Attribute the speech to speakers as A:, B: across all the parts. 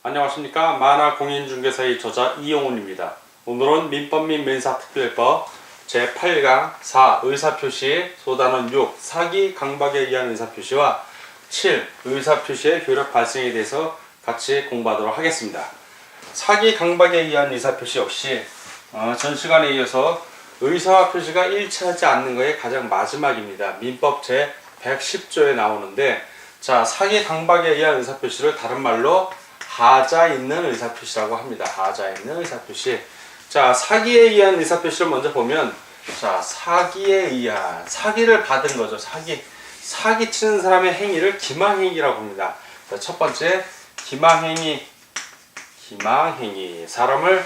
A: 안녕하십니까. 만화공인중개사의 저자 이용훈입니다. 오늘은 민법 및 민사특별법 제8강 4 의사표시 소단원 6 사기 강박에 의한 의사표시와 7 의사표시의 효력 발생에 대해서 같이 공부하도록 하겠습니다. 사기 강박에 의한 의사표시 역시 전 시간에 이어서 의사표시가 일치하지 않는 것의 가장 마지막입니다. 민법 제110조에 나오는데, 자, 사기 강박에 의한 의사표시를 다른 말로 하자 있는 의사표시라고 합니다. 하자 있는 의사표시. 자, 사기에 의한 의사표시를 먼저 보면, 자, 사기에 의한, 사기를 받은 거죠. 사기 치는 사람의 행위를 기망행위라고 합니다. 자, 첫 번째, 기망행위. 사람을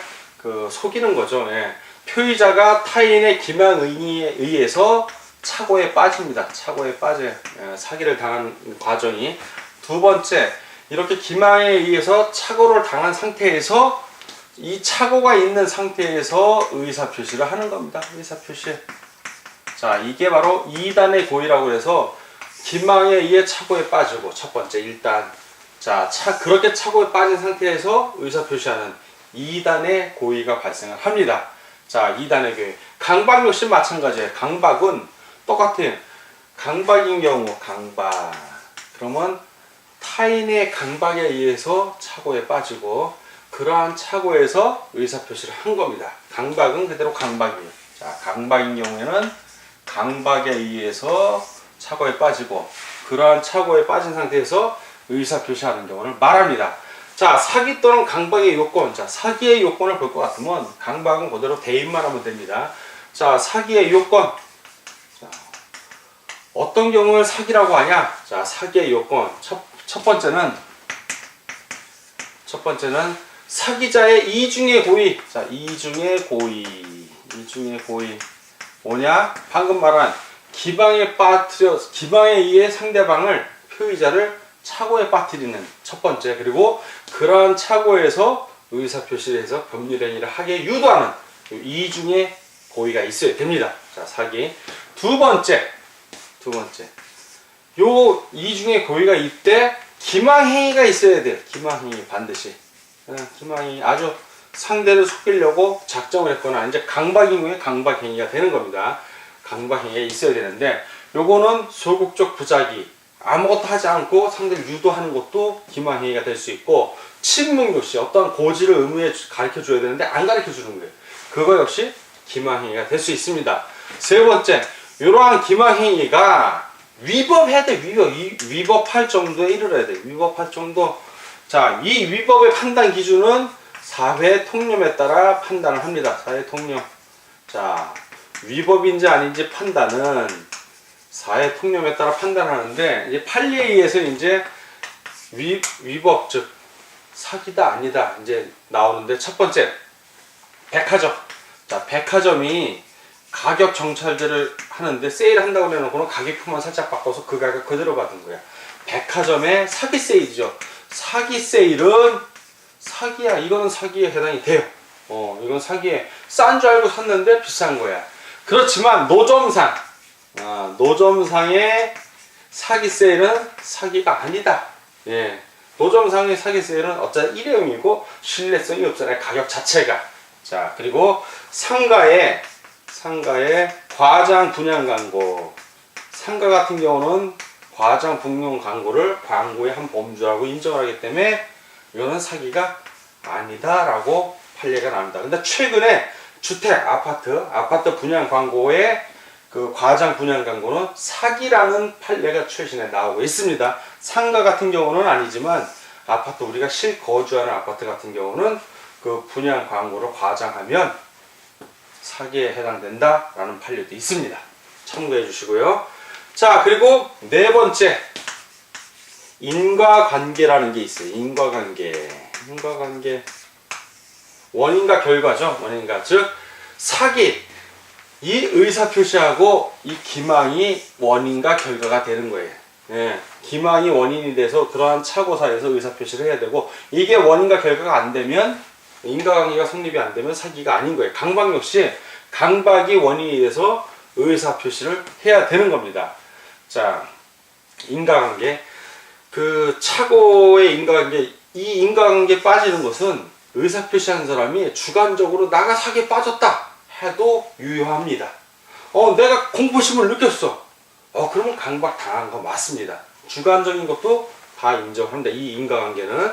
A: 속이는 거죠. 예. 표의자가 타인의 기망행위에 의해서 착오에 빠집니다. 착오에 빠져요. 예, 사기를 당한 과정이. 두 번째, 이렇게 기망에 의해서 착오를 당한 상태에서 이 착오가 있는 상태에서 의사표시를 하는 겁니다. 의사표시. 자, 이게 바로 2단의 고의라고 해서 기망에 의해 착오에 빠지고, 첫 번째 1단. 자, 그렇게 착오에 빠진 상태에서 의사표시하는 2단의 고의가 발생을 합니다. 자, 2단의 고의. 강박 역시 마찬가지예요. 강박은 똑같아요. 강박인 경우, 강박. 그러면 타인의 강박에 의해서 착오에 빠지고 그러한 착오에서 의사표시를 한 겁니다. 강박은 그대로 강박이에요. 자, 강박인 경우에는 강박에 의해서 착오에 빠지고 그러한 착오에 빠진 상태에서 의사표시하는 경우를 말합니다. 자, 사기 또는 강박의 요건. 자, 사기의 요건을 볼 것 같으면 강박은 그대로 대입만 하면 됩니다. 자, 사기의 요건. 자, 어떤 경우를 사기라고 하냐? 자, 사기의 요건. 첫 번째는 사기자의 이중의 고의. 자, 이중의 고의. 뭐냐? 방금 말한 기방에 의해 상대방을, 표의자를 착오에 빠뜨리는 첫 번째. 그리고 그러한 착오에서 의사표시를 해서 법률행위를 하게 유도하는 이중의 고의가 있어야 됩니다. 자, 사기. 두 번째. 요 이중의 고의가 이때 기망행위가 있어야 돼요. 기망행위 반드시. 기망행위, 아주 상대를 속이려고 작정을 했거나 이제 강박인 경우에 강박행위가 되는 겁니다. 강박행위가 있어야 되는데, 요거는 소극적 부작위, 아무것도 하지 않고 상대를 유도하는 것도 기망행위가 될 수 있고, 침묵 역시 어떠한 고지를 의무에 가르쳐 줘야 되는데 안 가르쳐 주는 거예요. 그거 역시 기망행위가 될 수 있습니다. 세 번째, 이러한 기망행위가 위법해야 돼. 위법할 정도에 이르러야 돼. 위법할 정도. 자, 이 위법의 판단 기준은 사회 통념에 따라 판단을 합니다. 사회 통념. 자, 위법인지 아닌지 판단은 사회 통념에 따라 판단하는데, 이제 판례에 의해서 이제 위법, 즉 사기다 아니다 이제 나오는데, 첫 번째, 백화점. 자, 백화점이 가격 정찰제를 하는데 세일을 한다고 해놓고는 가격표만 살짝 바꿔서 그 가격 그대로 받은 거야. 백화점의 사기 세일이죠. 사기 세일은 사기야. 이거는 사기에 해당이 돼요. 이건 사기에 싼 줄 알고 샀는데 비싼 거야. 그렇지만 노점상의 사기 세일은 사기가 아니다. 예. 노점상의 사기 세일은 어차피 일회용이고 신뢰성이 없잖아요. 가격 자체가. 자, 그리고 상가의 과장 분양 광고. 상가 같은 경우는 과장 분양 광고를 광고의 한 범주라고 인정을 하기 때문에 이거는 사기가 아니다라고 판례가 나옵니다. 근데 최근에 주택, 아파트 분양 광고의 그 과장 분양 광고는 사기라는 판례가 최신에 나오고 있습니다. 상가 같은 경우는 아니지만 아파트, 우리가 실거주하는 아파트 같은 경우는 그 분양 광고를 과장하면 사기에 해당된다라는 판례도 있습니다. 참고해 주시고요. 자, 그리고 네 번째, 인과관계라는 게 있어요. 인과관계. 원인과 결과죠. 원인과. 즉, 사기. 이 의사표시하고 이 기망이 원인과 결과가 되는 거예요. 예. 기망이 원인이 돼서 그러한 착오사에서 의사표시를 해야 되고, 이게 원인과 결과가 안 되면, 인과관계가 성립이 안 되면 사기가 아닌 거예요. 강박 역시 강박이 원인이 돼서 의사표시를 해야 되는 겁니다. 자, 인과관계. 그 착오의 인과관계 이 인과관계에 빠지는 것은 의사표시한 사람이 주관적으로 나가 사기에 빠졌다 해도 유효합니다. 내가 공포심을 느꼈어. 그러면 강박 당한 거 맞습니다. 주관적인 것도 다 인정합니다. 이 인과관계는.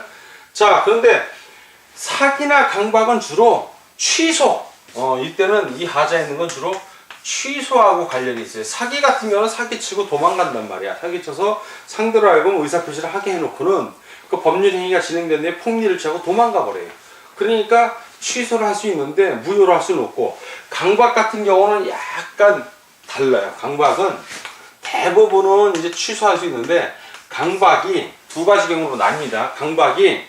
A: 자, 그런데 사기나 강박은 주로 취소. 이때는 이 하자에 있는 건 주로 취소하고 관련이 있어요. 사기 같은 경우는 사기치고 도망간단 말이야. 사기쳐서 상대로 알고 의사표시를 하게 해놓고는 그 법률 행위가 진행된 뒤에 폭리를 취하고 도망가 버려요. 그러니까 취소를 할 수 있는데 무효로 할 수는 없고, 강박 같은 경우는 약간 달라요. 강박은 대부분은 이제 취소할 수 있는데, 강박이 두 가지 경우로 나뉩니다. 강박이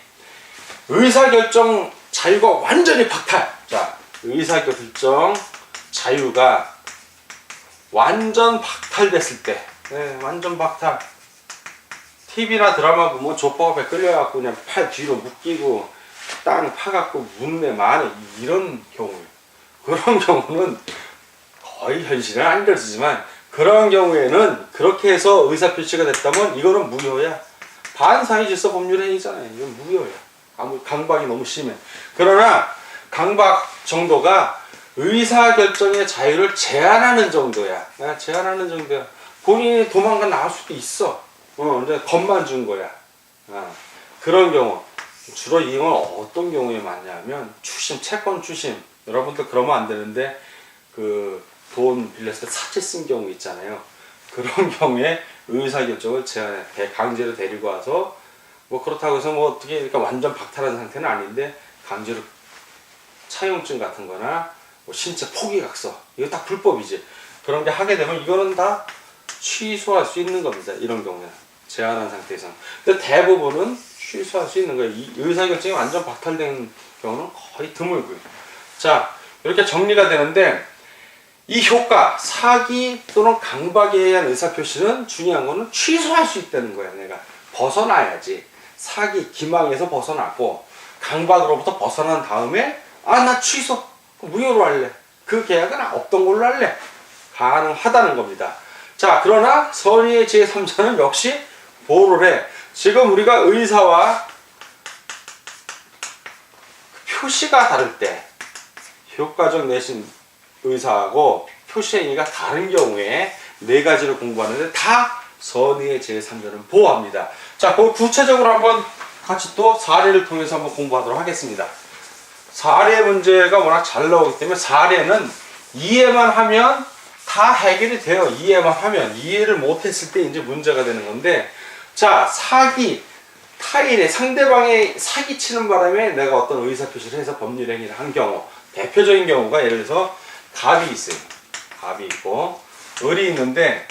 A: 의사결정 자유가 완전히 박탈. 자, 의사결정 자유가 완전 박탈됐을 때, 완전 박탈. TV나 드라마 보면 족밥에 끌려갖고 그냥 팔 뒤로 묶이고 땅 파갖고 묵내 마네, 이런 경우예요. 그런 경우는 거의 현실은 안 그렇지만, 그런 경우에는 그렇게 해서 의사표시가 됐다면 이거는 무효야. 반사회질서 법률행위잖아요. 이건 무효야. 아무 강박이 너무 심해. 그러나 강박 정도가 의사결정의 자유를 제한하는 정도야. 제한하는 정도야. 본인이 도망가 나올 수도 있어. 이제 겁만 준 거야. 그런 경우. 주로 이 경우는 어떤 경우에 많냐면, 추심, 채권 추심. 여러분들 그러면 안 되는데, 돈 빌렸을 때 사채 쓴 경우 있잖아요. 그런 경우에 의사결정을 제한해. 강제로 데리고 와서, 그렇다고 해서 어떻게, 그러니까 완전 박탈한 상태는 아닌데, 강제로 차용증 같은 거나, 신체 포기각서. 이거 딱 불법이지. 그런 게 하게 되면 이거는 다 취소할 수 있는 겁니다. 이런 경우에. 제한한 상태에서. 근데 대부분은 취소할 수 있는 거예요. 이 의사결정이 완전 박탈된 경우는 거의 드물고요. 자, 이렇게 정리가 되는데, 이 효과, 사기 또는 강박에 의한 의사표시는 중요한 거는 취소할 수 있다는 거야. 내가 벗어나야지. 사기, 기망에서 벗어나고 강박으로부터 벗어난 다음에 나 취소, 무효로 할래. 그 계약은 없던 걸로 할래. 가능하다는 겁니다. 자, 그러나 선의의 제3자는 역시 보호를 해. 지금 우리가 의사와 표시가 다를 때, 효과적 내신 의사하고 표시 행위가 다른 경우에 네 가지를 공부하는데 다 선의의 제3자는 보호합니다. 자, 그 구체적으로 한번 같이 또 사례를 통해서 한번 공부하도록 하겠습니다. 사례 문제가 워낙 잘 나오기 때문에 사례는 이해만 하면 다 해결이 돼요. 이해만 하면. 이해를 못했을 때 이제 문제가 되는 건데, 자, 사기, 타인의 상대방의 사기치는 바람에 내가 어떤 의사표시를 해서 법률행위를 한 경우, 대표적인 경우가 예를 들어서 갑이 있어요. 갑이 있고 을이 있는데,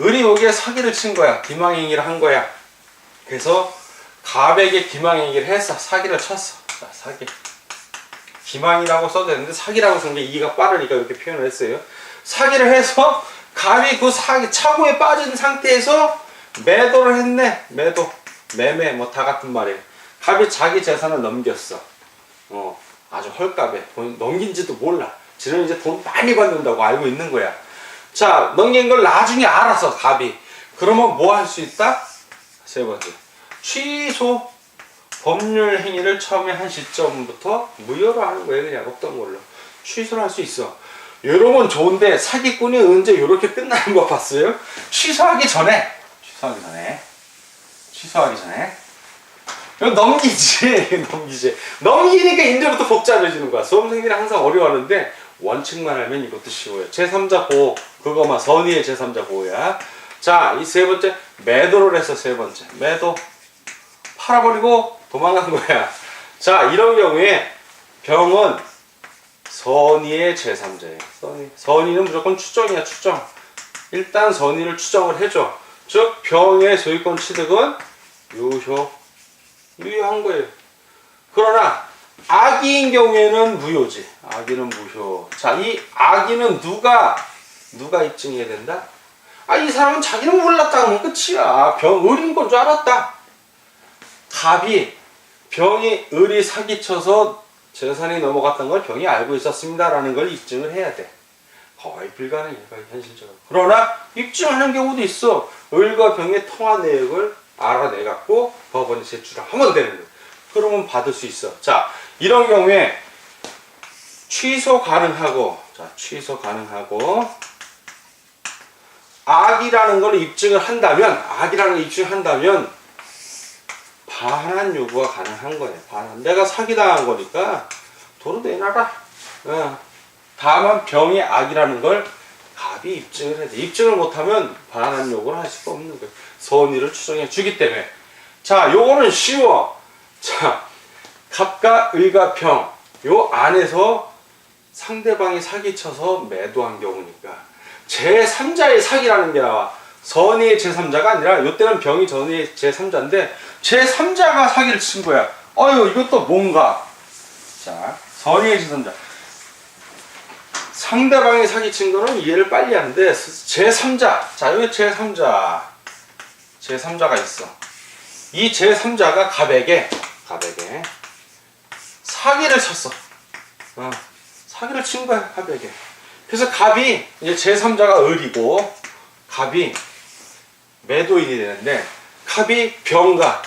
A: 을이 여기에 사기를 친 거야. 기망행위를 한 거야. 그래서 갑에게 기망행위를 해서 사기를 쳤어. 자, 사기. 기망이라고 써도 되는데 사기라고 쓴 게 이가 빠르니까 이렇게 표현을 했어요. 사기를 해서 갑이 그 사기 차고에 빠진 상태에서 매도를 했네. 매도, 매매, 다 같은 말이에요. 갑이 자기 재산을 넘겼어. 아주 헐값에 돈 넘긴지도 몰라. 지는 이제 돈 많이 받는다고 알고 있는 거야. 자, 넘긴 걸 나중에 알았어, 갑이. 그러면 뭐 할 수 있다? 세 번째, 취소. 법률 행위를 처음에 한 시점부터 무효로 하는 거예요. 그냥 없던 걸로 취소를 할 수 있어. 이러면 좋은데, 사기꾼이 언제 이렇게 끝나는 거 봤어요? 취소하기 전에 이거 넘기지. 넘기니까 이제부터 복잡해지는 거야. 수험생들이 항상 어려워하는데 원칙만 알면 이것도 쉬워요. 제3자 보호, 그거만 선의의 제3자 보호야. 자, 이 세 번째, 매도를 해서 세 번째, 매도. 팔아버리고 도망간 거야. 자, 이런 경우에 병은 선의의 제3자예요. 선의는 무조건 추정이야, 추정. 일단 선의를 추정을 해줘. 즉, 병의 소유권 취득은 유효한 거예요. 그러나 악의인 경우에는 무효지. 악의는 무효. 자, 이 악의는 누가 입증해야 된다? 이 사람은 자기는 몰랐다 하면 끝이야. 을인 건 줄 알았다. 갑이, 병이 을이 사기쳐서 재산이 넘어갔던 걸 병이 알고 있었습니다라는 걸 입증을 해야 돼. 거의 불가능해, 현실적으로. 그러나 입증하는 경우도 있어. 을과 병의 통화 내역을 알아내갖고 법원에 제출을 하면 되는 거예요. 흐름은 받을 수 있어. 자, 이런 경우에 취소 가능하고, 자, 취소 가능하고, 악이라는 걸 입증을 한다면, 반환 요구가 가능한 거예요. 반환. 내가 사기당한 거니까 도로 내놔라. 다만 병이 악이라는 걸 갑이 입증을 해야 돼. 입증을 못하면 반환 요구를 할 수가 없는 거예요. 선의를 추정해 주기 때문에. 자, 요거는 쉬워. 자, 갑과 의가 병. 요 안에서 상대방이 사기쳐서 매도한 경우니까 제3자의 사기라는 게 나와. 선의의 제3자가 아니라 요때는 병이 선의의 제3자인데 제3자가 사기를 친 거야. 이것도 뭔가. 자, 선의의 제3자. 상대방이 사기친 거는 이해를 빨리 하는데 제3자. 자, 여기 제3자가 있어. 이 제3자가 갑에게 사기를 쳤어. 사기를 친 거야, 갑에게. 그래서 갑이 이제 제3자가 을이고 갑이 매도인이 되는데 갑이 병가.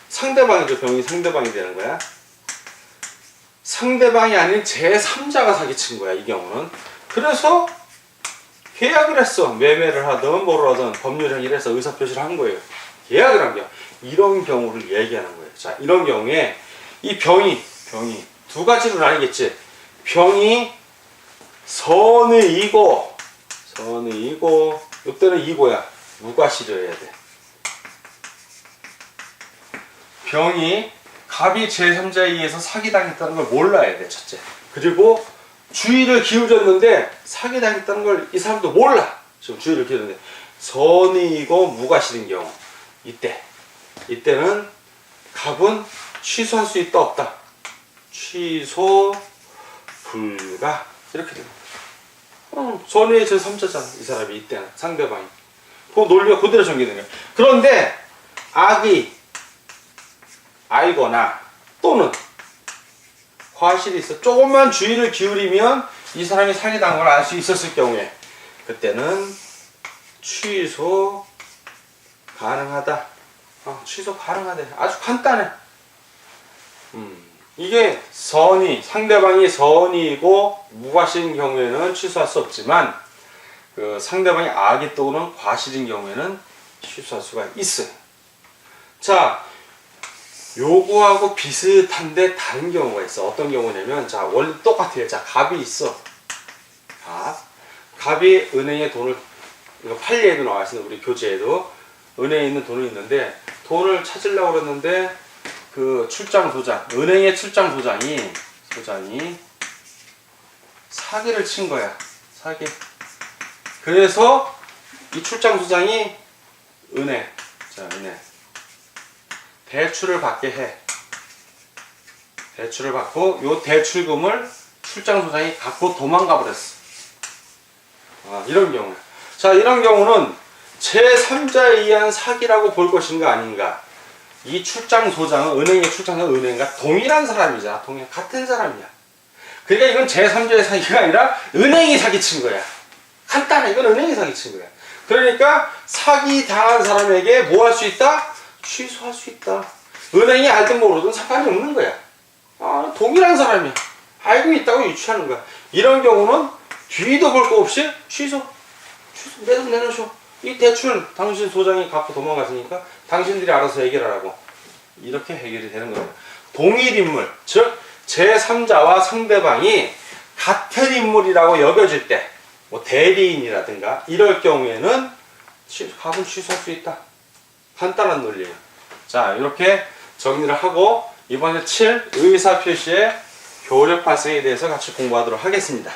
A: 상대방이죠. 병이 상대방이 되는 거야. 상대방이 아닌 제3자가 사기친 거야, 이 경우는. 그래서 계약을 했어. 매매를 하든 뭐를 하든 법률행위를 해서 의사표시를 한 거예요. 계약을 한 거야. 이런 경우를 얘기하는 거예요. 자, 이런 경우에 이 병이 두 가지로 나뉘겠지. 병이 선의이고 이때는 이고야. 무과실이어야 돼. 병이 갑이 제3자에 의해서 사기당했다는 걸 몰라야 돼, 첫째. 그리고 주의를 기울였는데 사기당했다는 걸 이 사람도 몰라. 지금 주의를 기울였는데 선의이고 무과실인 경우, 이때는 갑은 취소할 수 있다 없다. 취소 불가 이렇게 됩니다. 선의의 제3자잖아, 이 사람이. 이때는 상대방이. 그 논리가 그대로 전개되는 거예요. 그런데 악이 알거나 또는 과실이 있어. 조금만 주의를 기울이면 이 사람이 사기당한 걸 알 수 있었을 경우에 그때는 취소 가능하다. 취소 가능하대. 아주 간단해. 이게 상대방이 선의이고 무과실인 경우에는 취소할 수 없지만 그 상대방이 악이 또는 과실인 경우에는 취소할 수가 있어요. 자, 요거하고 비슷한데 다른 경우가 있어. 어떤 경우냐면, 자, 원래 똑같아요. 자, 갑이 있어. 갑이 은행에 돈을, 이거 판례에도 나와 있습니다. 우리 교재에도. 은행에 있는 돈이 있는데, 돈을 찾으려고 그랬는데, 그 출장 소장, 은행의 출장 소장이 사기를 친 거야. 사기. 그래서 이 출장 소장이 은행 대출을 받게 해. 대출을 받고 요 대출금을 출장 소장이 갖고 도망가 버렸어. 이런 경우. 자, 이런 경우는 제3자에 의한 사기라고 볼 것인가 아닌가. 이 출장 소장은 은행의 출장은 은행과 동일한 사람이잖아. 같은 사람이야. 그러니까 이건 제3자의 사기가 아니라 은행이 사기친 거야. 간단해. 이건 은행이 사기친 거야. 그러니까 사기 당한 사람에게 뭐 할 수 있다? 취소할 수 있다. 은행이 알든 모르든 상관이 없는 거야. 동일한 사람이야. 알고 있다고 유추하는 거야. 이런 경우는 뒤도 볼 거 없이 취소. 내 돈 내놓으셔. 이 대출 당신 소장이 갖고 도망갔으니까 당신들이 알아서 해결하라고. 이렇게 해결이 되는 거예요. 동일 인물, 즉 제3자와 상대방이 같은 인물이라고 여겨질 때, 뭐 대리인이라든가 이럴 경우에는 갑은 취소할 수 있다. 간단한 논리예요. 자, 이렇게 정리를 하고 이번에 7 의사표시의 효력 발생에 대해서 같이 공부하도록 하겠습니다.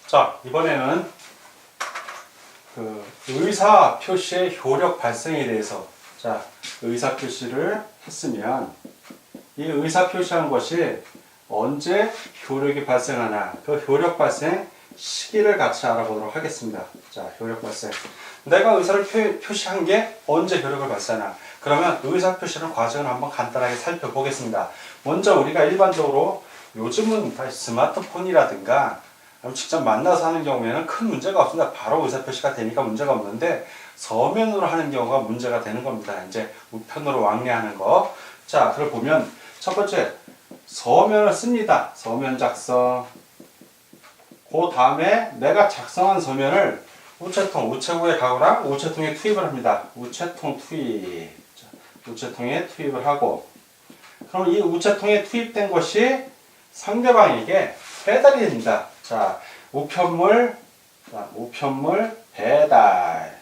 A: 자, 이번에는 그 의사표시의 효력 발생에 대해서, 자, 의사표시를 했으면 이 의사표시한 것이 언제 효력이 발생하나, 그 효력 발생 시기를 같이 알아보도록 하겠습니다. 자, 효력 발생. 내가 의사를 표시한 게 언제 효력을 발생하나. 그러면 의사표시는 과정을 한번 간단하게 살펴보겠습니다. 먼저 우리가 일반적으로 요즘은 스마트폰이라든가 그럼 직접 만나서 하는 경우에는 큰 문제가 없습니다. 바로 의사표시가 되니까 문제가 없는데 서면으로 하는 경우가 문제가 되는 겁니다. 이제 우편으로 왕래하는 거. 자, 그걸 보면 첫 번째 서면을 씁니다. 서면 작성. 그 다음에 내가 작성한 서면을 우체통, 우체국에 가거나 우체통에 투입을 합니다. 우체통 투입. 자, 우체통에 투입을 하고 그럼 이 우체통에 투입된 것이 상대방에게 배달이 됩니다. 자, 우편물 배달.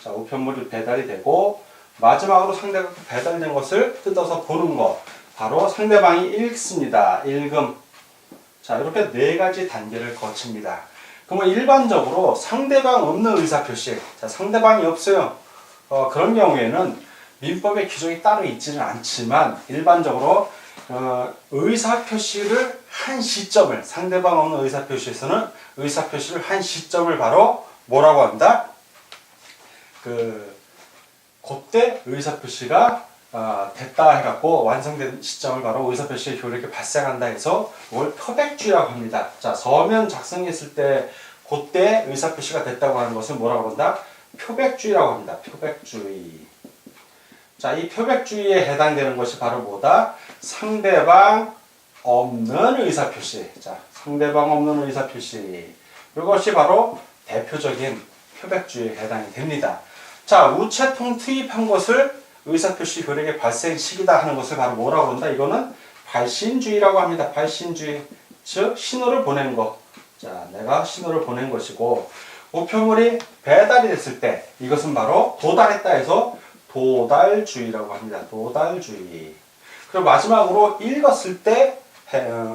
A: 자, 우편물이 배달이 되고 마지막으로 상대가 배달된 것을 뜯어서 보는 것. 바로 상대방이 읽습니다. 읽음. 자, 이렇게 네 가지 단계를 거칩니다. 그러면 일반적으로 상대방 없는 의사표시. 자, 상대방이 없어요. 그런 경우에는 민법의 규정이 따로 있지는 않지만 일반적으로 의사표시를 한 시점을 상대방 없는 의사표시에서는 의사표시를 한 시점을 바로 뭐라고 한다? 그때 의사표시가 됐다 해갖고 완성된 시점을 바로 의사표시의 효력이 발생한다 해서 이걸 표백주의라고 합니다. 자, 서면 작성했을 때 그때 의사표시가 됐다고 하는 것을 뭐라고 한다? 표백주의라고 합니다. 표백주의. 자, 이 표백주의에 해당되는 것이 바로 뭐다? 상대방 없는 의사표시. 자, 상대방 없는 의사표시. 이것이 바로 대표적인 표백주의에 해당이 됩니다. 자, 우체통 투입한 것을 의사표시 효력의 발생 시기다 하는 것을 바로 뭐라고 그런다? 이거는 발신주의라고 합니다. 발신주의. 즉, 신호를 보낸 것. 자, 내가 신호를 보낸 것이고, 우편물이 배달이 됐을 때, 이것은 바로 도달했다 해서 도달주의라고 합니다. 도달주의. 그리고 마지막으로 읽었을 때,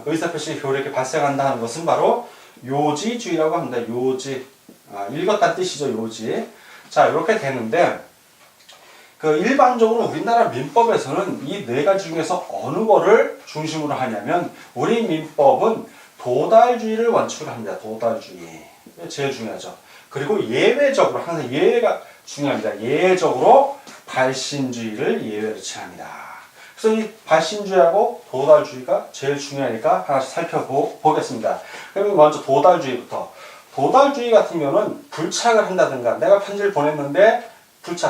A: 의사표시 효력이 발생한다 하는 것은 바로 요지주의라고 합니다. 요지. 읽었다는 뜻이죠, 요지. 자, 이렇게 되는데, 일반적으로 우리나라 민법에서는 이 네 가지 중에서 어느 거를 중심으로 하냐면 우리 민법은 도달주의를 원칙으로 합니다. 도달주의. 제일 중요하죠. 그리고 예외적으로 항상 예외가 중요합니다. 예외적으로 발신주의를 예외로 칭합니다. 그래서 이 발신주의하고 도달주의가 제일 중요하니까 하나씩 살펴보겠습니다. 그러면 먼저 도달주의부터. 도달주의 같은 경우는 불착을 한다든가 내가 편지를 보냈는데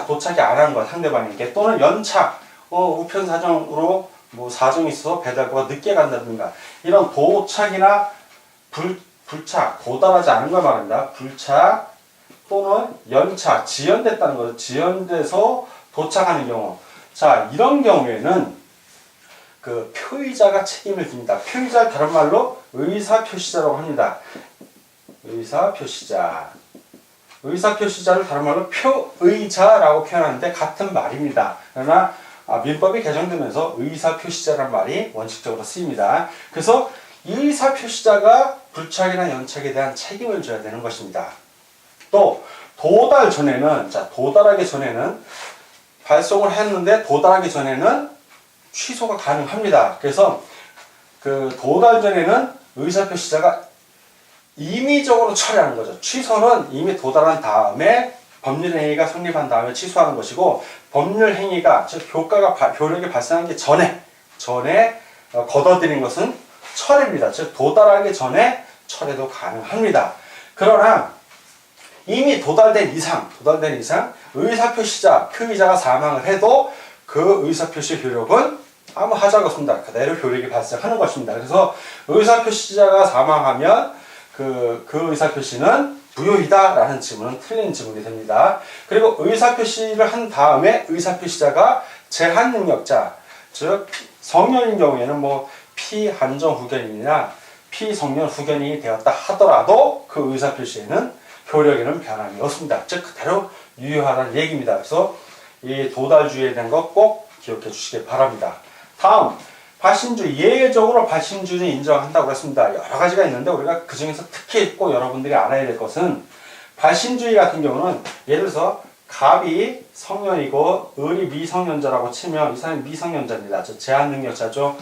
A: 도착이 안 한 거야, 상대방에게. 또는 연착, 우편 사정으로 뭐 사정이 있어서 배달부가 늦게 간다든가. 이런 도착이나 불착, 도달하지 않은 걸 말합니다. 불착 또는 연착, 지연됐다는 거죠. 지연돼서 도착하는 경우. 자, 이런 경우에는 표의자가 책임을 집니다. 표의자를 다른 말로 의사표시자라고 합니다. 의사표시자. 의사표시자를 다른 말로 표의자라고 표현하는데 같은 말입니다. 그러나 민법이 개정되면서 의사표시자라는 말이 원칙적으로 쓰입니다. 그래서 이 의사표시자가 불착이나 연착에 대한 책임을 져야 되는 것입니다. 또 도달 전에는, 자, 도달하기 전에는 발송을 했는데 도달하기 전에는 취소가 가능합니다. 그래서 도달 전에는 의사표시자가 임의적으로 처리하는 거죠. 취소는 이미 도달한 다음에 법률행위가 성립한 다음에 취소하는 것이고, 법률행위가 즉 효력이 발생하기 전에 걷어들인 것은 철회입니다. 즉 도달하기 전에 철회도 가능합니다. 그러나 이미 도달된 이상 의사표시자, 표의자가 사망을 해도 그 의사표시 효력은 아무 하자가 없습니다. 그대로 효력이 발생하는 것입니다. 그래서 의사표시자가 사망하면 그 의사표시는 무효이다라는 지문은 틀린 지문이 됩니다. 그리고 의사표시를 한 다음에 의사표시자가 제한능력자, 즉 성년인 경우에는 피한정 후견인이나 피성년 후견인이 되었다 하더라도 그 의사표시에는 효력에는 변함이 없습니다. 즉 그대로 유효하다는 얘기입니다. 그래서 이 도달주의에 대한 거 꼭 기억해 주시기 바랍니다. 다음, 발신주의. 예외적으로 발신주의를 인정한다고 했습니다. 여러 가지가 있는데 우리가 그 중에서 특히 꼭 여러분들이 알아야 될 것은, 발신주의 같은 경우는 예를 들어서 갑이 성년이고 을이 미성년자라고 치면 이 사람이 미성년자입니다. 제한능력자죠.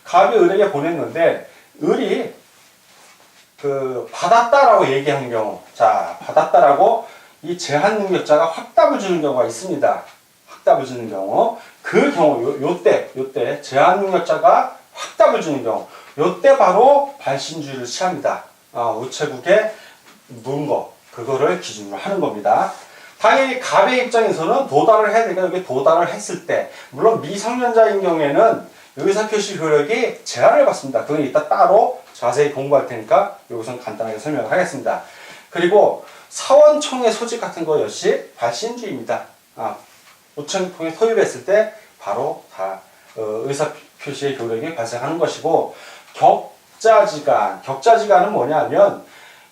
A: 갑이 을에게 보냈는데 을이 받았다라고 얘기하는 경우, 자, 받았다라고 이 제한능력자가 확답을 주는 경우가 있습니다. 확답을 주는 경우, 그 경우 요때 제한능력자가 확답을 주는 경우, 요때 바로 발신주의를 취합니다. 우체국에 문 거, 그거를 기준으로 하는 겁니다. 당연히 갑의 입장에서는 도달을 해야 되니까 여기 도달을 했을 때, 물론 미성년자인 경우에는 의사표시 효력이 제한을 받습니다. 그건 이따 따로 자세히 공부할 테니까 여기서 간단하게 설명을 하겠습니다. 그리고 사원청의 소집 같은 거 역시 발신주의입니다. 우체통에 소입했을 때 바로 다 의사표시의 효력이 발생하는 것이고, 격자지간은 뭐냐면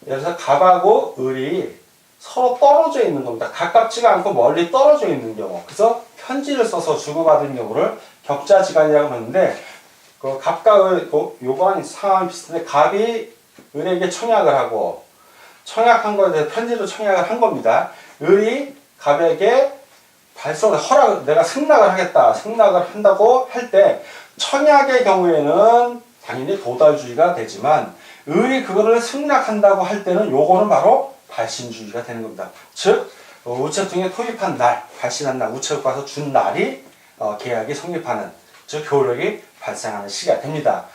A: 예를 들어서 갑하고 을이 서로 떨어져 있는 겁니다. 가깝지가 않고 멀리 떨어져 있는 경우, 그래서 편지를 써서 주고받은 경우를 격자지간이라고 하는데, 그 갑과 을, 요거랑 상황이 비슷한데, 갑이 을에게 청약을 하고, 청약한 거에 대해서 편지로 청약을 한 겁니다. 을이 갑에게 내가 승낙을 하겠다, 승낙을 한다고 할 때, 청약의 경우에는 당연히 도달주의가 되지만, 을이 그거를 승낙한다고 할 때는 요거는 바로 발신주의가 되는 겁니다. 즉, 우체통에 토입한 날, 발신한 날, 우체국 가서 준 날이 계약이 성립하는, 즉 효력이 발생하는 시기가 됩니다.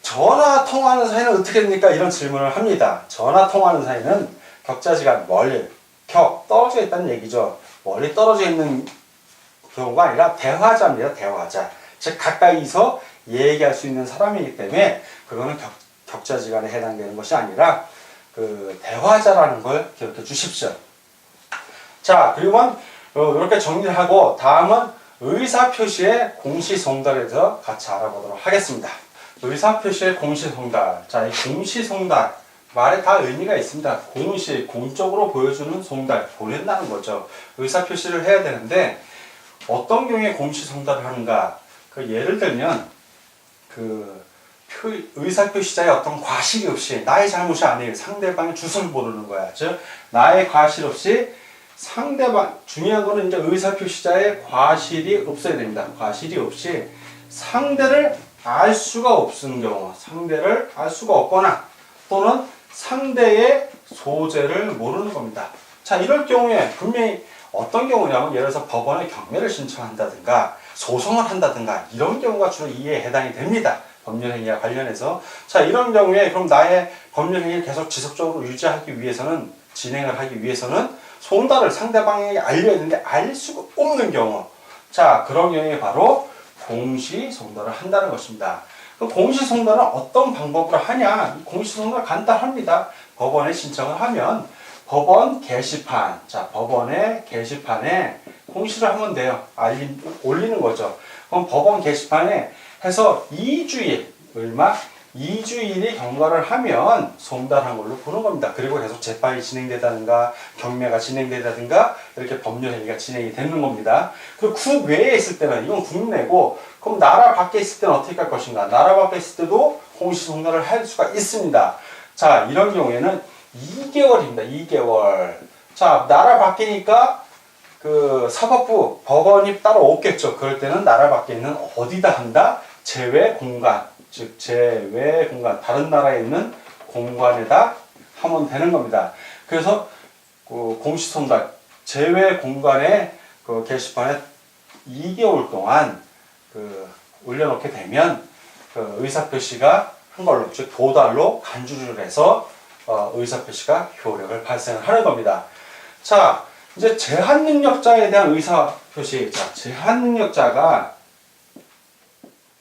A: 전화 통화하는 사이는 어떻게 됩니까? 이런 질문을 합니다. 전화 통화하는 사이는 격자지간, 멀리, 떨어져 있다는 얘기죠. 멀리 떨어져 있는 경우가 아니라 대화자입니다. 대화자. 즉 가까이서 얘기할 수 있는 사람이기 때문에 그거는 격자지간에 해당되는 것이 아니라 그 대화자라는 걸 기억해 주십시오. 자, 그리고 이렇게 정리를 하고 다음은 의사표시의 공시송달에 대해서 같이 알아보도록 하겠습니다. 의사표시의 공시송달. 자, 이 공시송달 말에 다 의미가 있습니다. 공적으로 보여주는 송달, 보낸다는 거죠. 의사표시를 해야 되는데 어떤 경우에 공시송달을 하는가? 그 예를 들면 의사표시자의 어떤 과실이 없이, 나의 잘못이 아니에요. 상대방의 주소를 모르는 거야. 즉 나의 과실 없이 중요한 거는 이제 의사표시자의 과실이 없어야 됩니다. 과실이 없이 상대를 알 수가 없는 경우, 상대를 알 수가 없거나 또는 상대의 소재를 모르는 겁니다. 자, 이럴 경우에 분명히 어떤 경우냐면 예를 들어서 법원에 경매를 신청한다든가 소송을 한다든가 이런 경우가 주로 이에 해당이 됩니다. 법률행위와 관련해서. 자, 이런 경우에 그럼 나의 법률행위를 계속 지속적으로 유지하기 위해서는, 진행을 하기 위해서는 송달을 상대방에게 알려야 되는데 알 수가 없는 경우, 자, 그런 경우에 바로 공시송달을 한다는 것입니다. 그 공시송달은 어떤 방법으로 하냐? 공시송달 간단합니다. 법원에 신청을 하면 법원 게시판, 자, 법원의 게시판에 공시를 하면 돼요. 올리는 거죠. 그럼 법원 게시판에 해서 2주일, 2주일이 경과를 하면 송달한 걸로 보는 겁니다. 그리고 계속 재판이 진행되다든가 경매가 진행되다든가 이렇게 법률행위가 진행이 되는 겁니다. 그리고 그 외에 있을 때는, 이건 국내고, 그럼 나라 밖에 있을 때는 어떻게 할 것인가? 나라 밖에 있을 때도 공시송달을 할 수가 있습니다. 자, 이런 경우에는 2개월입니다. 2개월. 자, 나라 밖이니까 그 사법부, 법원이 따로 없겠죠. 그럴 때는 나라 밖에 있는 어디다 한다? 제외 공간, 즉 제외 공간, 다른 나라에 있는 공간에다 하면 되는 겁니다. 그래서 그 공시송달 제외 공간에 그 게시판에 2개월 동안 올려놓게 되면 그 의사표시가 한 걸로, 즉 도달로 간주를 해서 의사표시가 효력을 발생을 하는 겁니다. 자, 이제 제한능력자에 대한 의사표시. 자, 제한능력자가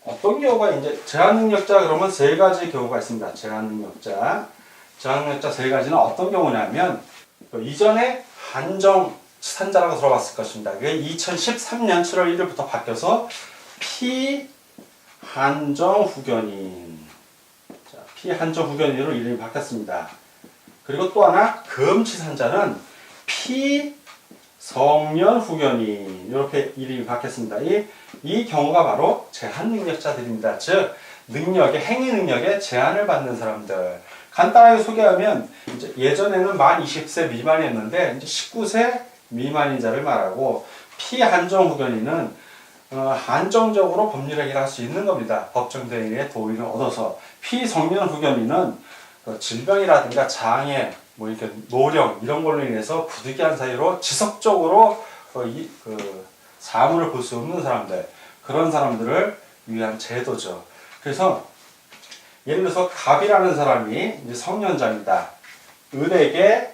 A: 어떤 경우가, 이제 제한능력자 그러면 세 가지 경우가 있습니다. 제한능력자 세 가지는 어떤 경우냐면, 이전에 한정치산자라고 들어봤을 것입니다. 그게 2013년 7월 1일부터 바뀌어서 피한정후견인, 자, 피한정후견인으로 이름이 바뀌었습니다. 그리고 또 하나 금치산자는 피성년후견인, 이렇게 이름이 바뀌었습니다. 이 경우가 바로 제한능력자들입니다. 즉 행위 능력에 제한을 받는 사람들. 간단하게 소개하면, 이제 예전에는 만 20세 미만이었는데 이제 19세 미만인 자를 말하고, 피한정후견인은 한정적으로 법률행위를 할 수 있는 겁니다. 법정 대행의 도의를 얻어서. 피성년후견인은 질병이라든가 장애, 이렇게 노령 이런 걸로 인해서 부득이한 사유로 지속적으로 사물을 볼 수 없는 사람들, 그런 사람들을 위한 제도죠. 그래서 예를 들어서 갑이라는 사람이 이제 성년자입니다. 을에게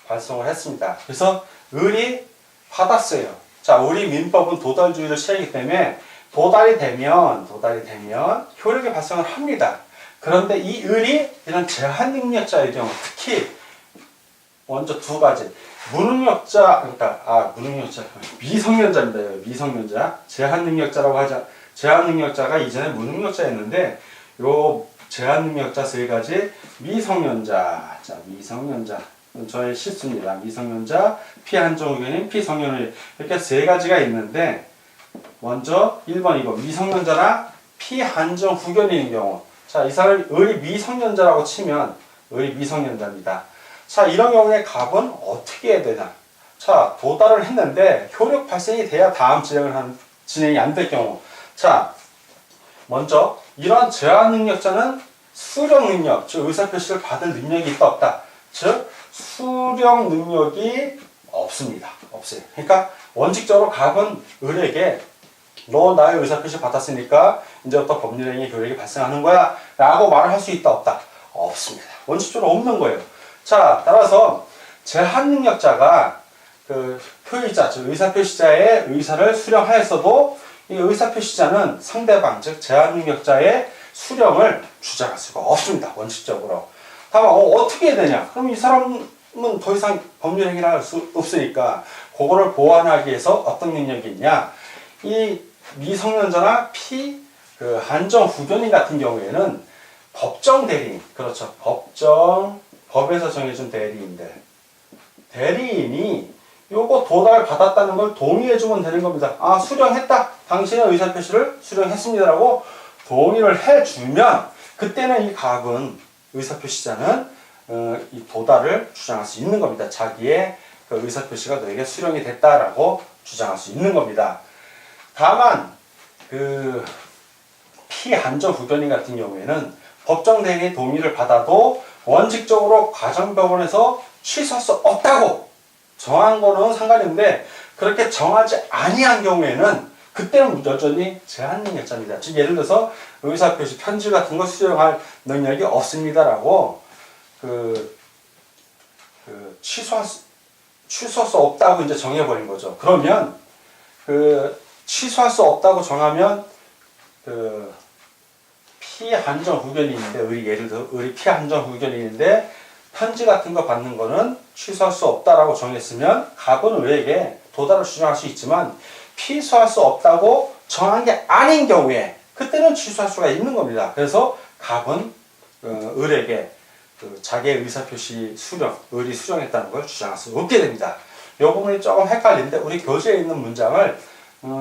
A: 발송을 했습니다. 그래서 을이 받았어요. 자, 우리 민법은 도달주의를 취하기 때문에 도달이 되면 효력의 발생을 합니다. 그런데 이 을이 이런 제한 능력자의 경우, 특히 먼저 두 가지 무능력자, 무능력자, 미성년자입니다. 미성년자, 제한 능력자라고 하자. 제한 능력자가 이전에 무능력자였는데 요 제한 능력자 세 가지 미성년자, 자 미성년자. 저의 실수입니다. 미성년자, 피한정 후견인, 피성년의 이렇게 세 가지가 있는데 먼저 1번, 2번 미성년자나 피한정 후견인의 경우, 자, 이 사람이 을이 미성년자라고 치면 을이 미성년자입니다. 자, 이런 경우에 갑은 어떻게 해야 되냐? 자, 도달을 했는데 효력 발생이 돼야 다음 진행이 안 될 경우, 자, 먼저 이러한 제한 능력자는 수령 능력, 즉 의사표시를 받을 능력이 있다 없다, 즉 수령 능력이 없습니다. 없어요. 그러니까 원칙적으로 갑은 을에게 너 나의 의사표시 받았으니까 이제부터 법률행위 효력이 발생하는 거야 라고 말을 할 수 있다 없다? 없습니다. 원칙적으로 없는 거예요. 자, 따라서 제한 능력자가 그 표의자, 즉 의사표시자의 의사를 수령하였어도 이 의사표시자는 상대방, 즉 제한 능력자의 수령을 주장할 수가 없습니다. 원칙적으로. 다만 어떻게 해야 되냐? 그럼 이 사람은 더 이상 법률 행위를 할 수 없으니까 그거를 보완하기 위해서 어떤 능력이 있냐? 이 미성년자나 한정 후견인 같은 경우에는 법정 대리인, 그렇죠. 법에서 정해준 대리인들, 대리인이 요거 도달 받았다는 걸 동의해주면 되는 겁니다. 아, 수령했다. 당신의 의사표시를 수령했습니다라고 동의를 해주면 그때는 이 갑은 의사표시자는 이 도달을 주장할 수 있는 겁니다. 자기의 그 의사표시가 너에게 수령이 됐다라고 주장할 수 있는 겁니다. 다만 그 피한정 후견인 같은 경우에는 법정 대리인의 동의를 받아도 원칙적으로 가정법원에서 취소할 수 없다고 정한 거는 상관이 없는데 그렇게 정하지 아니한 경우에는 그때는 여전히 제한 능력자입니다. 즉 예를 들어서 의사표시 편지 같은 거 수령할 능력이 없습니다라고 취소할 수 없다고 이제 정해버린 거죠. 그러면 취소할 수 없다고 정하면 피한정 후견인인데 예를 들어 을이 피한정 후견인인데 편지 같은 거 받는 거는 취소할 수 없다라고 정했으면 갑은 을에게 도달을 주장할 수 있지만 취소할 수 없다고 정한 게 아닌 경우에 그때는 취소할 수가 있는 겁니다. 그래서 갑은 을에게 자기의 의사표시 을이 수령했다는 걸 주장할 수 없게 됩니다. 이 부분이 조금 헷갈리는데 우리 교재에 있는 문장을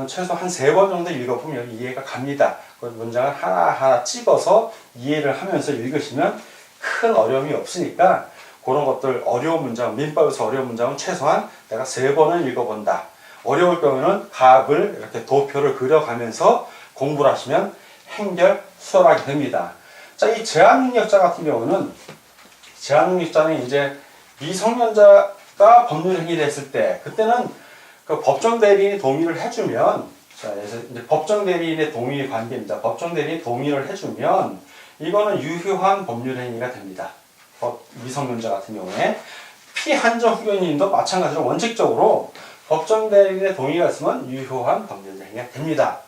A: 최소 한 3번 정도 읽어보면 이해가 갑니다. 그 문장을 하나하나 찍어서 이해를 하면서 읽으시면 큰 어려움이 없으니까 그런 것들 어려운 문장, 민법에서 어려운 문장은 최소한 내가 3번은 읽어본다. 어려울 경우에는 갑을 이렇게 도표를 그려가면서 공부를 하시면 행결 수월하게 됩니다. 자, 이 제한능력자 같은 경우는 제한능력자는 이제 미성년자가 법률 행위를 했을 때 그때는 그 법정 대리인이 동의를 해주면, 자, 이제 법정 대리인의 동의 관계입니다. 법정 대리인이 동의를 해주면 이거는 유효한 법률 행위가 됩니다. 미성년자 같은 경우에 피한정 후견인도 마찬가지로 원칙적으로 법정 대리인의 동의가 있으면 유효한 법률 행위가 됩니다.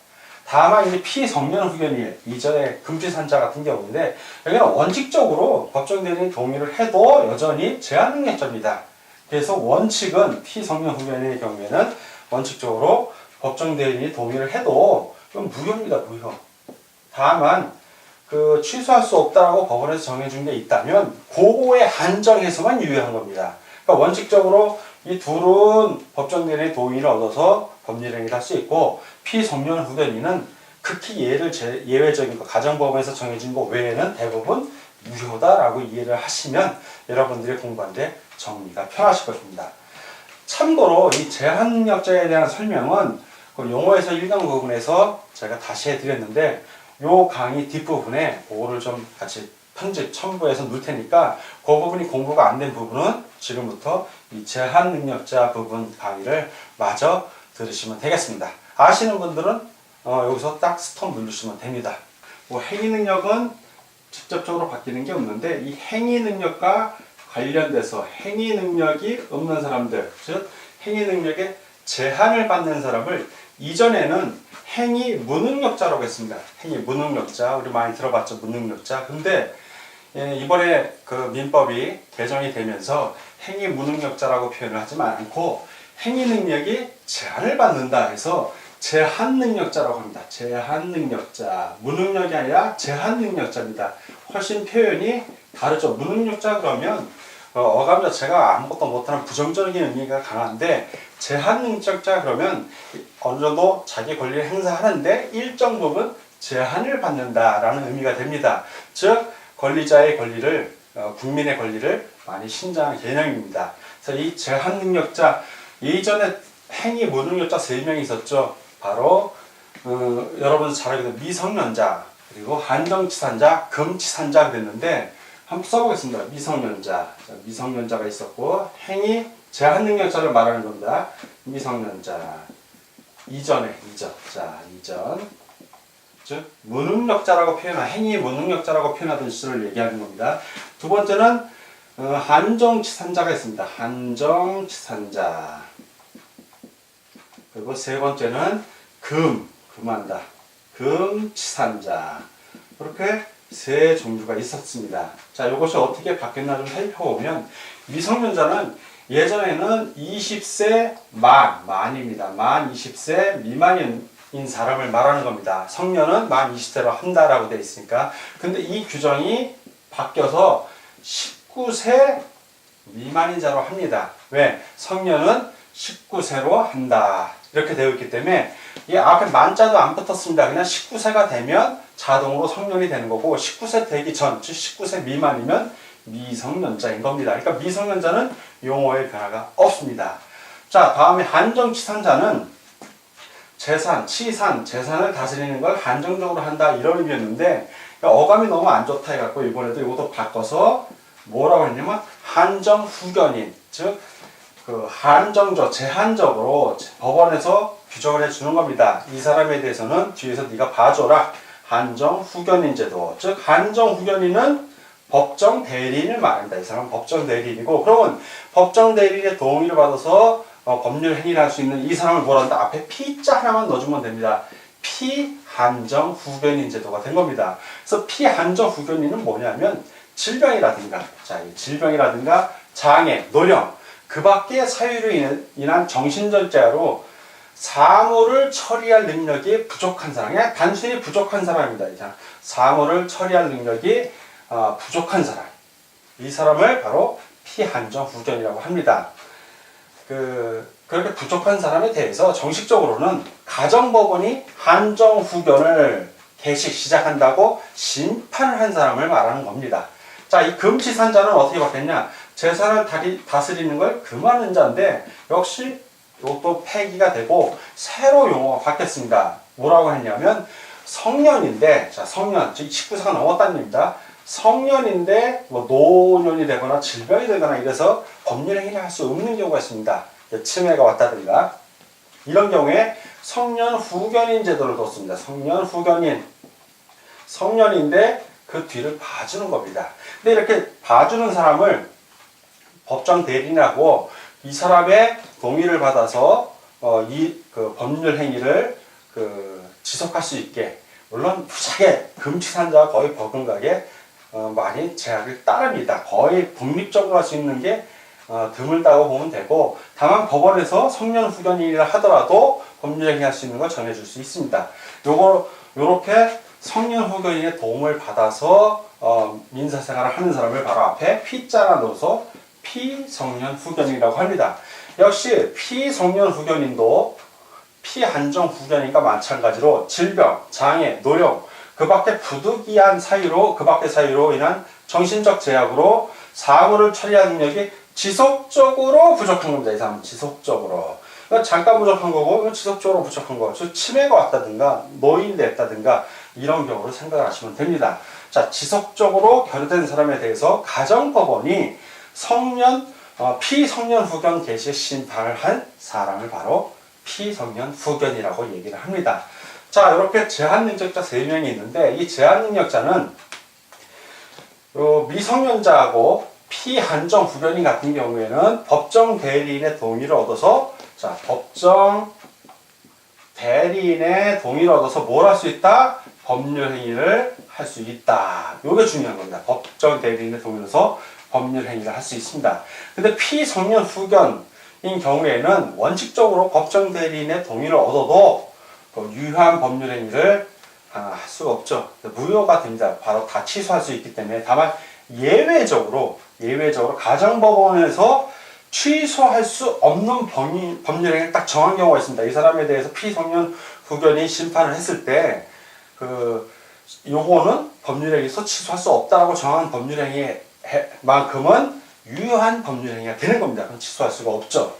A: 다만 이제 피성년 후견인, 이전에 금지산자 같은 경우인데 여기는 원칙적으로 법정 대리인이 동의를 해도 여전히 제한능력자입니다. 그래서 원칙은 피성년 후견인의 경우에는 원칙적으로 법정 대리인이 동의를 해도 좀 무효입니다. 무효. 다만 취소할 수 없다라고 법원에서 정해준 게 있다면 그거에 한정해서만 유효한 겁니다. 그러니까 원칙적으로 이 둘은 법정 대리인의 동의를 얻어서 법률행위를 할 수 있고 피성년 후견인은 극히 예외적인 거, 가정법원에서 정해진 거 외에는 대부분 무효다라고 이해를 하시면 여러분들이 공부하는데 정리가 편하실 것입니다. 참고로 이 제한능력자에 대한 설명은 그 용어에서 1강 부분에서 제가 다시 해드렸는데 요 강의 뒷부분에 그거를 좀 같이 편집 첨부해서 놓을 테니까 그 부분이 공부가 안 된 부분은 지금부터 이 제한능력자 부분 강의를 마저 들으시면 되겠습니다. 아시는 분들은 여기서 딱 스톱 누르시면 됩니다. 뭐 행위능력은 직접적으로 바뀌는 게 없는데 이 행위 능력과 관련돼서 행위 능력이 없는 사람들, 즉 행위 능력에 제한을 받는 사람을 이전에는 행위 무능력자라고 했습니다. 행위 무능력자, 우리 많이 들어봤죠, 무능력자. 근데 이번에 그 민법이 개정이 되면서 행위 무능력자라고 표현을 하지만 않고 행위 능력이 제한을 받는다 해서 제한 능력자라고 합니다. 제한 능력자. 무능력이 아니라 제한 능력자입니다. 훨씬 표현이 다르죠. 무능력자 그러면 어감 자체가 아무것도 못하는 부정적인 의미가 강한데 제한 능력자 그러면 어느 정도 자기 권리를 행사하는데 일정 부분 제한을 받는다라는 의미가 됩니다. 즉 권리자의 권리를 국민의 권리를 많이 신장한 개념입니다. 그래서 이 제한 능력자 예전에 행위 무능력자 3명이 있었죠. 바로 여러분 잘 알고 있는 미성년자 그리고 한정치산자 금치산자 그랬는데 한번 써보겠습니다. 미성년자 미성년자가 있었고 행위 제한 능력자를 말하는 겁니다. 미성년자 이전 즉 무능력자라고 표현한 행위 무능력자라고 표현하던 시절을 얘기하는 겁니다. 두 번째는 한정치산자가 있습니다. 한정치산자 그리고 세 번째는 금치산자 이렇게 세 종류가 있었습니다. 자, 이것이 어떻게 바뀌었나 좀 살펴보면 미성년자는 예전에는 20세 만입니다. 만 20세 미만인 사람을 말하는 겁니다. 성년은 만 20세로 한다라고 되어 있으니까. 근데 이 규정이 바뀌어서 19세 미만인 자로 합니다. 왜? 성년은 19세로 한다. 이렇게 되어 있기 때문에 이 앞에 만자도 안 붙었습니다. 그냥 19세가 되면 자동으로 성년이 되는 거고 19세 되기 전, 즉 19세 미만이면 미성년자인 겁니다. 그러니까 미성년자는 용어의 변화가 없습니다. 자, 다음에 한정치산자는 재산을 다스리는 걸 한정적으로 한다 이런 의미였는데 어감이 너무 안 좋다 해갖고 이번에도 이것도 바꿔서 뭐라고 했냐면 한정후견인, 즉 그 한정적, 제한적으로 법원에서 규정을 해주는 겁니다. 이 사람에 대해서는 뒤에서 네가 봐줘라. 한정후견인 제도, 즉 한정후견인은 법정 대리인을 말합니다. 이 사람은 법정 대리인이고 그러면 법정 대리인의 동의를 받아서 법률 행위를 할 수 있는 이 사람을 뭐라 한다? 앞에 피자 하나만 넣어주면 됩니다. 피한정후견인 제도가 된 겁니다. 그래서 피한정후견인은 뭐냐면 질병이라든가 장애, 노령 그 밖의 사유로 인한 정신절제로 사무를 처리할 능력이 부족한 사람, 그냥 단순히 부족한 사람입니다. 사무를 처리할 능력이 부족한 사람, 이 사람을 바로 피한정후견이라고 합니다. 그렇게 부족한 사람에 대해서 정식적으로는 가정법원이 한정후견을 시작한다고 심판을 한 사람을 말하는 겁니다. 자, 이 금치산자는 어떻게 바뀌었냐? 재산을 다스리는 걸 금하는 자인데 역시 이것도 폐기가 되고 새로 용어가 바뀌었습니다. 뭐라고 했냐면 성년인데, 자, 성년, 즉 19세가 넘었다는 얘기입니다. 성년인데 뭐 노년이 되거나 질병이 되거나 이래서 법률 행위를 할 수 없는 경우가 있습니다. 치매가 왔다든가 이런 경우에 성년 후견인 제도를 뒀습니다. 성년 후견인, 성년인데 그 뒤를 봐주는 겁니다. 근데 이렇게 봐주는 사람을 법정 대리인하고 이 사람의 동의를 받아서 그 법률 행위를 지속할 수 있게, 물론 무지하게 금치산자와 거의 버금가게 많이 제약을 따릅니다. 거의 독립적으로 할 수 있는 게 드물다고 보면 되고, 다만 법원에서 성년 후견인이라 하더라도 법률 행위 할 수 있는 걸 정해줄 수 있습니다. 요렇게 성년 후견인의 도움을 받아서 민사생활을 하는 사람을 바로 앞에 P자나 넣어서 피성년 후견이라고 합니다. 역시 피성년 후견인도 피한정 후견인과 마찬가지로 질병, 장애, 노령, 그 밖에 부득이한 사유로, 그 밖의 사유로 인한 정신적 제약으로 사무를 처리하는 능력이 지속적으로 부족한 겁니다. 이 사람은 지속적으로. 그러니까 잠깐 부족한 거고, 지속적으로 부족한 거. 즉, 치매가 왔다든가, 노인이 됐다든가, 이런 경우로 생각을 하시면 됩니다. 자, 지속적으로 결여된 사람에 대해서 가정법원이 피성년 후견 개시 심판을 한 사람을 바로 피성년 후견이라고 얘기를 합니다. 자, 이렇게 제한능력자 3명이 있는데 이 제한능력자는 미성년자하고 피한정 후견인 같은 경우에는 법정 대리인의 동의를 얻어서 자, 법정 대리인의 동의를 얻어서 뭘 할 수 있다? 법률 행위를 할 수 있다. 요게 중요한 겁니다. 법정 대리인의 동의를 얻어서 법률 행위를 할 수 있습니다. 근데 피성년 후견인 경우에는 원칙적으로 법정 대리인의 동의를 얻어도 유효한 법률 행위를 할 수가 없죠. 무효가 됩니다. 바로 다 취소할 수 있기 때문에. 다만 예외적으로 가정법원에서 취소할 수 없는 법률 행위를 딱 정한 경우가 있습니다. 이 사람에 대해서 피성년 후견인 심판을 했을 때 요거는 법률 행위에서 취소할 수 없다라고 정한 법률 행위만큼은 유효한 법률 행위가 되는 겁니다. 그럼 취소할 수가 없죠.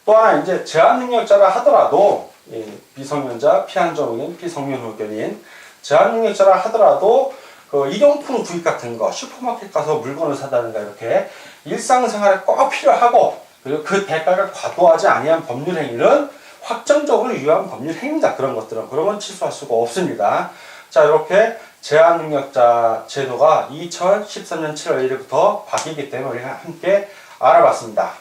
A: 또 하나 이제 제한 능력자라 하더라도 미성년자, 피한정인, 피성년 후견인, 제한 능력자라 하더라도 일용품 구입 같은 거, 슈퍼마켓 가서 물건을 사다든가 이렇게 일상생활에 꼭 필요하고 그리고 그 대가가 과도하지 아니한 법률 행위는 확정적으로 유효한 법률 행위다. 그런 것들은 그러면 취소할 수가 없습니다. 자, 이렇게 제한 능력자 제도가 2013년 7월 1일부터 바뀌기 때문에 우리가 함께 알아봤습니다.